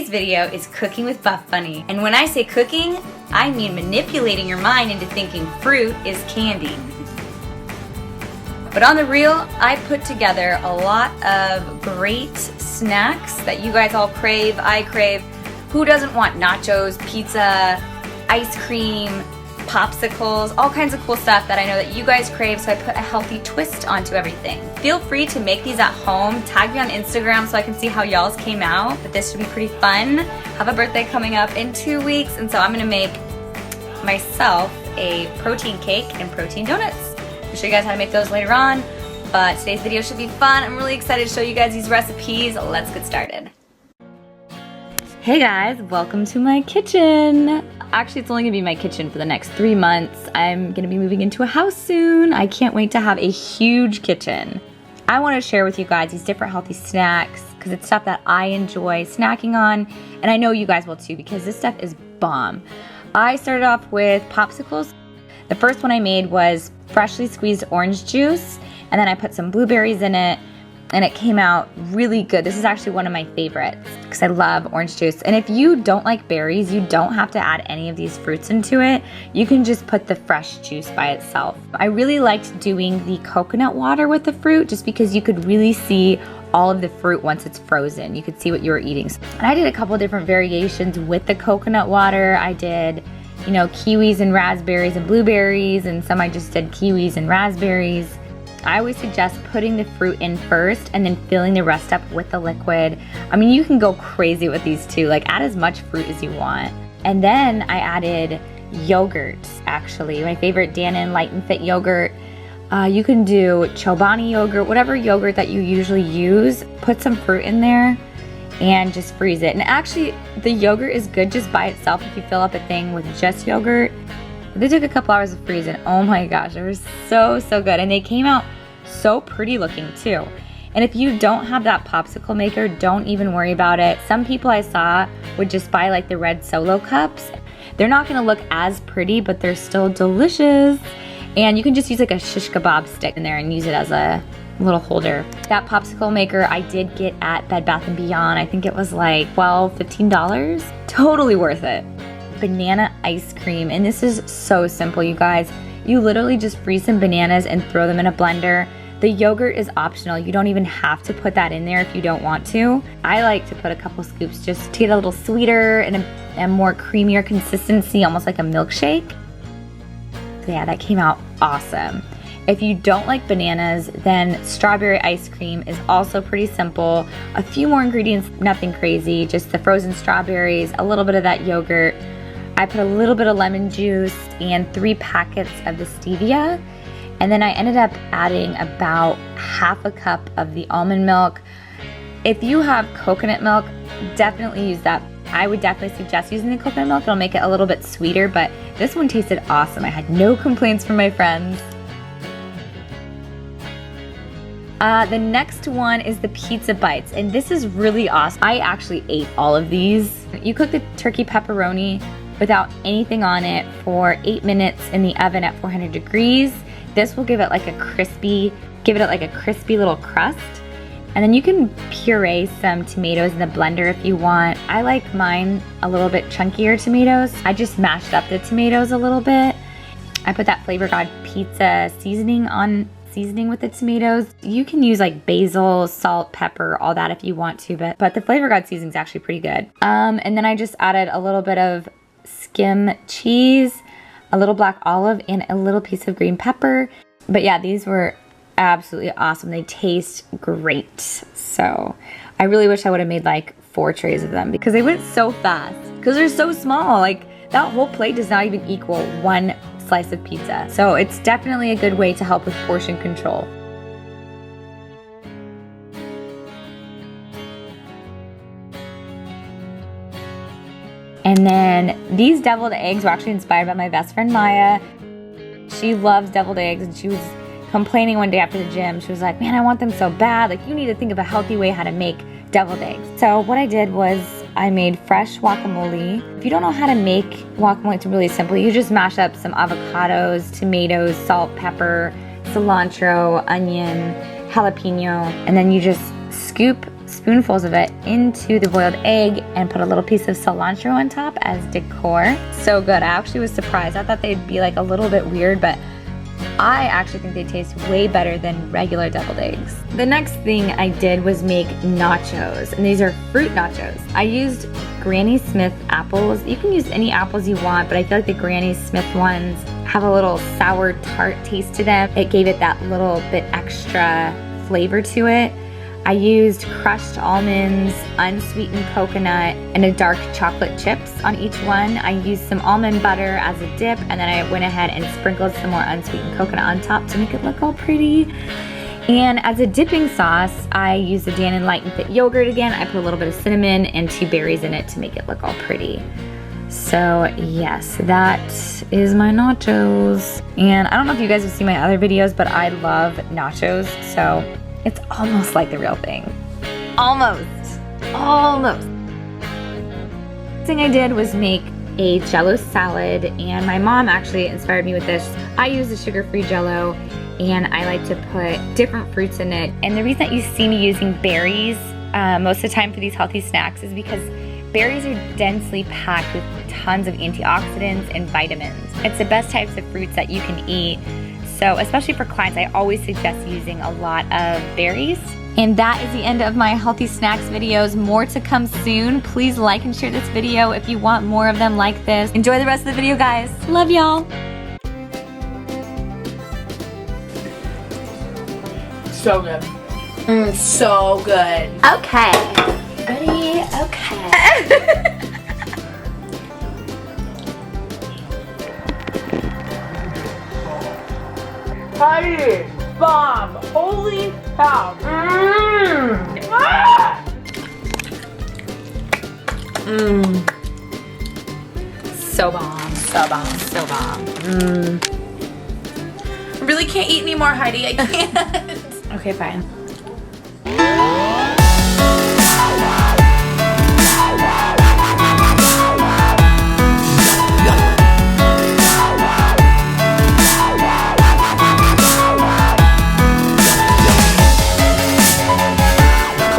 Today's video is cooking with Buff Bunny. And when I say cooking, I mean manipulating your mind into thinking fruit is candy. But on the real, I put together a lot of great snacks that you guys all crave, I crave. Who doesn't want nachos, pizza, ice cream, popsicles, all kinds of cool stuff that I know that you guys crave, so I put a healthy twist onto everything. Feel free to make these at home. Tag me on Instagram so I can see how y'all's came out. But this should be pretty fun. I have a birthday coming up in 2 weeks, and so I'm gonna make myself a protein cake and protein donuts. I'll show you guys how to make those later on, but today's video should be fun. I'm really excited to show you guys these recipes. Let's get started. Hey guys, welcome to my kitchen. Actually, it's only gonna be my kitchen for the next 3 months. I'm gonna be moving into a house soon. I can't wait to have a huge kitchen. I wanna share with you guys these different healthy snacks because it's stuff that I enjoy snacking on, and I know you guys will too because this stuff is bomb. I started off with popsicles. The first one I made was freshly squeezed orange juice, and then I put some blueberries in it, and it came out really good. This is actually one of my favorites because I love orange juice. And if you don't like berries, you don't have to add any of these fruits into it. You can just put the fresh juice by itself. I really liked doing the coconut water with the fruit just because you could really see all of the fruit once it's frozen. You could see what you were eating. And I did a couple different variations with the coconut water. I did, you know, kiwis and raspberries and blueberries, and some I just did kiwis and raspberries. I always suggest putting the fruit in first and then filling the rest up with the liquid. I mean, you can go crazy with these too. Like, add as much fruit as you want. And then I added yogurt, actually. My favorite Dannon Light and Fit yogurt. You can do Chobani yogurt, whatever yogurt that you usually use. Put some fruit in there and just freeze it. And actually, the yogurt is good just by itself if you fill up a thing with just yogurt. They took a couple hours to freeze, and oh my gosh, they were so good. And they came out so pretty looking too. And if you don't have that popsicle maker, don't even worry about it. Some people I saw would just buy like the red Solo cups. They're not gonna look as pretty, but they're still delicious. And you can just use like a shish kebab stick in there and use it as a little holder. That popsicle maker I did get at Bed Bath & Beyond. I think it was like $12, $15. Totally worth it. Banana ice cream, and this is so simple, you guys. You literally just freeze some bananas and throw them in a blender. The yogurt is optional. You don't even have to put that in there if you don't want to. I like to put a couple scoops just to get a little sweeter and a more creamier consistency, almost like a milkshake. So yeah, that came out awesome. If you don't like bananas, then strawberry ice cream is also pretty simple. A few more ingredients, nothing crazy, just the frozen strawberries, a little bit of that yogurt. I put a little bit of lemon juice and 3 packets of the stevia. And then I ended up adding about half a cup of the almond milk. If you have coconut milk, definitely use that. I would definitely suggest using the coconut milk. It'll make it a little bit sweeter, but this one tasted awesome. I had no complaints from my friends. The next one is the pizza bites, and this is really awesome. I actually ate all of these. You cook the turkey pepperoni without anything on it for 8 minutes in the oven at 400 degrees. This will give it like a crispy little crust. And then you can puree some tomatoes in the blender if you want. I like mine a little bit chunkier tomatoes. I just mashed up the tomatoes a little bit. I put that Flavor God pizza seasoning with the tomatoes. You can use like basil, salt, pepper, all that if you want to, but the Flavor God seasoning is actually pretty good. And then I just added a little bit of skim cheese, a little black olive, and a little piece of green pepper. But yeah, these were absolutely awesome. They taste great. So I really wish I would have made like 4 trays of them because they went so fast because they're so small. Like, that whole plate does not even equal 1 slice of pizza. So it's definitely a good way to help with portion control. And then these deviled eggs were actually inspired by my best friend Maya. She loves deviled eggs, and she was complaining one day after the gym. She was like, man, I want them so bad. Like, you need to think of a healthy way how to make deviled eggs. So what I did was I made fresh guacamole. If you don't know how to make guacamole, it's really simple. You just mash up some avocados, tomatoes, salt, pepper, cilantro, onion, jalapeno, and then you just scoop spoonfuls of it into the boiled egg and put a little piece of cilantro on top as decor. So good. I actually was surprised. I thought they'd be like a little bit weird, but I actually think they taste way better than regular deviled eggs. The next thing I did was make nachos, and these are fruit nachos. I used Granny Smith apples. You can use any apples you want, but I feel like the Granny Smith ones have a little sour tart taste to them. It gave it that little bit extra flavor to it. I used crushed almonds, unsweetened coconut, and a dark chocolate chips on each one. I used some almond butter as a dip, and then I went ahead and sprinkled some more unsweetened coconut on top to make it look all pretty. And as a dipping sauce, I used the Dannon Light and Fit yogurt again. I put a little bit of cinnamon and 2 berries in it to make it look all pretty. So yes, that is my nachos. And I don't know if you guys have seen my other videos, but I love nachos, so it's almost like the real thing. Almost. Almost. The thing I did was make a Jello salad, and my mom actually inspired me with this. I use the sugar-free Jello, and I like to put different fruits in it. And the reason that you see me using berries most of the time for these healthy snacks is because berries are densely packed with tons of antioxidants and vitamins. It's the best types of fruits that you can eat. So especially for clients, I always suggest using a lot of berries. And that is the end of my healthy snacks videos. More to come soon. Please like and share this video if you want more of them like this. Enjoy the rest of the video, guys. Love y'all. So good. So good. Okay. Ready? Okay. Patty, bomb, holy cow. So bomb. So bomb. So bomb. I really can't eat anymore, Heidi. I can't. Okay, fine.